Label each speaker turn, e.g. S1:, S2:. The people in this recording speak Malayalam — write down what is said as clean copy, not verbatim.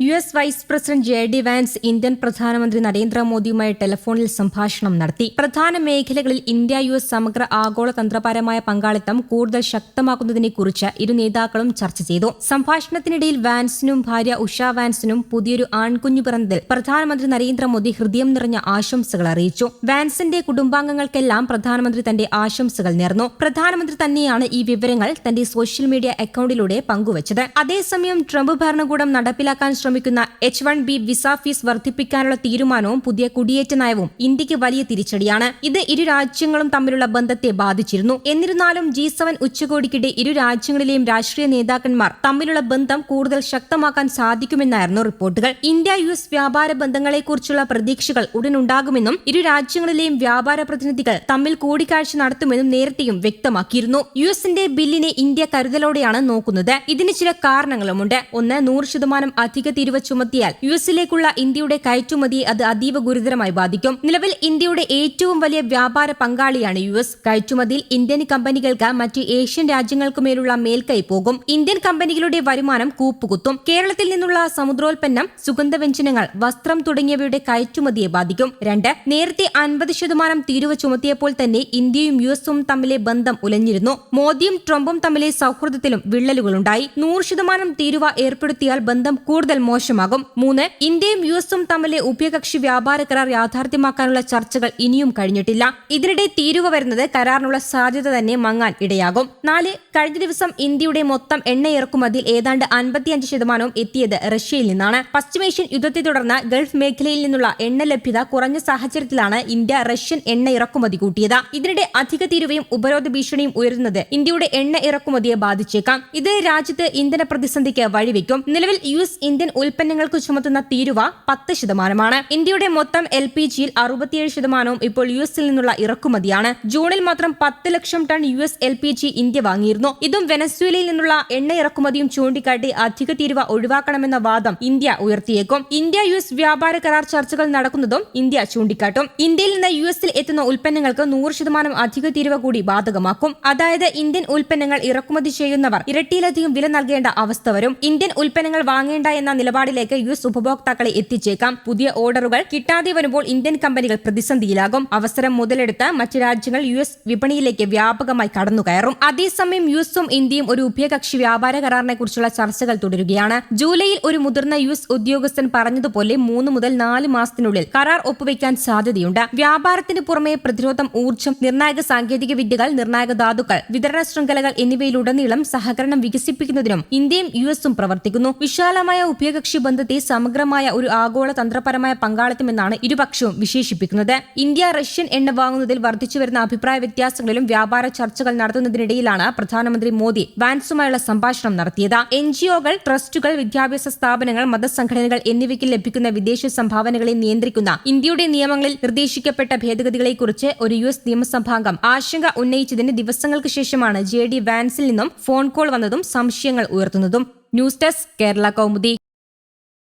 S1: US vice president JD Vance Indian പ്രധാനമന്ത്രി നരേന്ദ്രമോദിയുമായി ടെലിഫോണിൽ സംഭാഷണം നടത്തി. പ്രധാന മേഖലകളിൽ ഇന്ത്യ-US സമഗ്ര ആഗോള തന്ത്രപരമായ പങ്കാളിത്തം കൂടുതൽ ശക്തമാക്കുന്നതിനെക്കുറിച്ച് ഇരു നേതാക്കളും ചർച്ച ചെയ്തു. സംഭാഷണത്തിനിടയിൽ വാൻസിനും ഭാര്യ ഉഷ വാൻസിനും പുതിയൊരു ആൺകുഞ്ഞു പിറന്നതിൽ പ്രധാനമന്ത്രി നരേന്ദ്രമോദി ഹൃദയം നിറഞ്ഞ ആശംസകൾ അറിയിച്ചു. വാൻസിന്റെ കുടുംബാംഗങ്ങൾക്കെല്ലാം പ്രധാനമന്ത്രി തന്റെ ആശംസകൾ നേർന്നു. പ്രധാനമന്ത്രി തന്നെയാണ് ഈ വിവരങ്ങൾ തന്റെ സോഷ്യൽ മീഡിയ അക്കൌണ്ടിലൂടെ പങ്കുവച്ചത്. അതേസമയം ട്രംപ് ഭരണകൂടം നടപ്പിലാക്കാൻ ശ്രമിക്കുന്ന H-1B വിസ ഫീസ് വർദ്ധിപ്പിക്കാനുള്ള തീരുമാനവും പുതിയ കുടിയേറ്റ നയവും ഇന്ത്യക്ക് വലിയ തിരിച്ചടിയാണ്. ഇത് ഇരു രാജ്യങ്ങളും തമ്മിലുള്ള ബന്ധത്തെ ബാധിച്ചിരുന്നു. എന്നിരുന്നാലും G7 ഉച്ചകോടിക്കിടെ ഇരു രാജ്യങ്ങളിലെയും രാഷ്ട്രീയ നേതാക്കന്മാർ തമ്മിലുള്ള ബന്ധം കൂടുതൽ ശക്തമാക്കാൻ സാധിക്കുമെന്നായിരുന്നു റിപ്പോർട്ടുകൾ. ഇന്ത്യ-US വ്യാപാര ബന്ധങ്ങളെക്കുറിച്ചുള്ള പ്രതീക്ഷകൾ ഉടനുണ്ടാകുമെന്നും ഇരു രാജ്യങ്ങളിലെയും വ്യാപാര പ്രതിനിധികൾ തമ്മിൽ കൂടിക്കാഴ്ച നടത്തുമെന്നും നേരത്തെയും വ്യക്തമാക്കിയിരുന്നു. യുഎസിന്റെ ബില്ലിനെ ഇന്ത്യ കരുതലോടെയാണ് നോക്കുന്നത്. ഇതിന് ചില കാരണങ്ങളുമുണ്ട്. ഒന്ന്, 100% അധിക തീരുവ ചുമത്തിയാൽ യുഎസിലേക്കുള്ള ഇന്ത്യയുടെ കയറ്റുമതിയെ അത് അതീവ ഗുരുതരമായി ബാധിക്കും. നിലവിൽ ഇന്ത്യയുടെ ഏറ്റവും വലിയ വ്യാപാര പങ്കാളിയാണ് US. കയറ്റുമതിയിൽ ഇന്ത്യൻ കമ്പനികൾക്ക് മറ്റ് ഏഷ്യൻ രാജ്യങ്ങൾക്കുമേലുള്ള മേൽക്കൈ പോകും. ഇന്ത്യൻ കമ്പനികളുടെ വരുമാനം കൂപ്പുകുത്തും. കേരളത്തിൽ നിന്നുള്ള സമുദ്രോൽപ്പന്നം, സുഗന്ധവ്യഞ്ജനങ്ങൾ, വസ്ത്രം തുടങ്ങിയവയുടെ കയറ്റുമതിയെ ബാധിക്കും. 2, നേരത്തെ 50% തീരുവ ചുമത്തിയപ്പോൾ തന്നെ ഇന്ത്യയും യുഎസും തമ്മിലെ ബന്ധം ഉലഞ്ഞിരുന്നു. മോദിയും ട്രംപും തമ്മിലെ സൗഹൃദത്തിലും വിള്ളലുകളുണ്ടായി. 100% തീരുവ ഏർപ്പെടുത്തിയാൽ ബന്ധം കൂടുതൽ മോശമാകും. 3, ഇന്ത്യയും യുഎസും തമ്മിലെ ഉഭയകക്ഷി വ്യാപാര കരാർ യാഥാർത്ഥ്യമാക്കാനുള്ള ചർച്ചകൾ ഇനിയും കഴിഞ്ഞിട്ടില്ല. ഇതിനിടെ തീരുവ വരുന്നത് കരാറിനുള്ള സാധ്യത തന്നെ മങ്ങാൻ ഇടയാകും. 4, കഴിഞ്ഞ ദിവസം ഇന്ത്യയുടെ മൊത്തം എണ്ണ ഇറക്കുമതിയിൽ ഏതാണ്ട് 55% എത്തിയത് റഷ്യയിൽ നിന്നാണ്. പശ്ചിമേഷ്യൻ യുദ്ധത്തെ തുടർന്ന് ഗൾഫ് മേഖലയിൽ നിന്നുള്ള എണ്ണ ലഭ്യത കുറഞ്ഞ സാഹചര്യത്തിലാണ് ഇന്ത്യ റഷ്യൻ എണ്ണ ഇറക്കുമതി കൂട്ടിയത്. ഇതിനിടെ അധിക തീരുവയും ഉപരോധ ഭീഷണിയും ഉയരുന്നത് ഇന്ത്യയുടെ എണ്ണ ഇറക്കുമതിയെ ബാധിച്ചേക്കാം. ഇത് രാജ്യത്ത് ഇന്ധന പ്രതിസന്ധിക്ക് വഴിവെക്കും. നിലവിൽ US ഇന്ത്യൻ ഉൽപ്പന്നങ്ങൾക്ക് ചുമത്തുന്ന തീരുവ 10%. ഇന്ത്യയുടെ മൊത്തം LPGയിൽ 67% ഇപ്പോൾ യുഎസിൽ നിന്നുള്ള ഇറക്കുമതിയാണ്. ജൂണിൽ മാത്രം 10 ലക്ഷം ടൺ US LPG ഇന്ത്യ വാങ്ങിയിരുന്നു. ഇതും വെനസ്വേലയിൽ നിന്നുള്ള എണ്ണ ഇറക്കുമതിയും ചൂണ്ടിക്കാട്ടി അധിക തീരുവ ഒഴിവാക്കണമെന്ന വാദം ഇന്ത്യ ഉയർത്തിയേക്കും. ഇന്ത്യ-US വ്യാപാര കരാർ ചർച്ചകൾ നടക്കുന്നതും ഇന്ത്യ ചൂണ്ടിക്കാട്ടും. ഇന്ത്യയിൽ നിന്ന് യുഎസിൽ എത്തുന്ന ഉൽപ്പന്നങ്ങൾക്ക് 100% അധിക തീരുവ കൂടി ബാധകമാക്കും. അതായത് ഇന്ത്യൻ ഉൽപ്പന്നങ്ങൾ ഇറക്കുമതി ചെയ്യുന്നവർ ഇരട്ടിയിലധികം വില നൽകേണ്ട അവസ്ഥ വരും. ഇന്ത്യൻ ഉൽപ്പന്നങ്ങൾ വാങ്ങേണ്ട എന്ന നിലപാടിലേക്ക് US ഉപഭോക്താക്കളെ എത്തിച്ചേക്കാം. പുതിയ ഓർഡറുകൾ കിട്ടാതെ വരുമ്പോൾ ഇന്ത്യൻ കമ്പനികൾ പ്രതിസന്ധിയിലാകും. അവസരം മുതലെടുത്ത് മറ്റ് രാജ്യങ്ങൾ US വിപണിയിലേക്ക് വ്യാപകമായി കടന്നുകയറും. അതേസമയം യുഎസും ഇന്ത്യയും ഒരു ഉഭയകക്ഷി വ്യാപാര കരാറിനെ കുറിച്ചുള്ള ചർച്ചകൾ തുടരുകയാണ്. ജൂലൈയിൽ ഒരു മുതിർന്ന US ഉദ്യോഗസ്ഥൻ പറഞ്ഞതുപോലെ 3 മുതൽ 4 മാസത്തിനുള്ളിൽ കരാർ ഒപ്പുവെക്കാൻ സാധ്യതയുണ്ട്. വ്യാപാരത്തിന് പുറമെ പ്രതിരോധം, ഊർജ്ജം, നിർണായക സാങ്കേതിക വിദ്യകൾ, നിർണായക ധാതുക്കൾ, വിതരണ ശൃംഖലകൾ എന്നിവയിലുടനീളം സഹകരണം വികസിപ്പിക്കുന്നതിനും ഇന്ത്യയും യുഎസും പ്രവർത്തിക്കുന്നു. വിശാലമായ ഉഭയകക്ഷി ബന്ധത്തെ സമഗ്രമായ ഒരു ആഗോള തന്ത്രപരമായ പങ്കാളിത്തമെന്നാണ് ഇരുപക്ഷവും വിശേഷിപ്പിക്കുന്നത്. ഇന്ത്യ റഷ്യൻ എണ്ണ വാങ്ങുന്നതിൽ വർദ്ധിച്ചുവരുന്ന അഭിപ്രായ വ്യത്യാസങ്ങളിലും വ്യാപാര ചർച്ചകൾ നടത്തുന്നതിനിടയിലാണ് പ്രധാനമന്ത്രി മോദി വാൻസുമായുള്ള സംഭാഷണം നടത്തിയത്. NGOകൾ, ട്രസ്റ്റുകൾ, വിദ്യാഭ്യാസ സ്ഥാപനങ്ങൾ, മതസംഘടനകൾ എന്നിവയ്ക്ക് ലഭിക്കുന്ന വിദേശ സംഭാവനകളെ നിയന്ത്രിക്കുന്ന ഇന്ത്യയുടെ നിയമങ്ങളിൽ നിർദ്ദേശിക്കപ്പെട്ട ഭേദഗതികളെക്കുറിച്ച് ഒരു US നിയമസഭാംഗം ആശങ്ക ഉന്നയിച്ചതിന് ദിവസങ്ങൾക്ക് ശേഷമാണ് JD വാൻസിൽ നിന്നും ഫോൺ കോൾ വന്നതും സംശയങ്ങൾ ഉയർത്തുന്നതും. News desk, Kerala Kaumudi.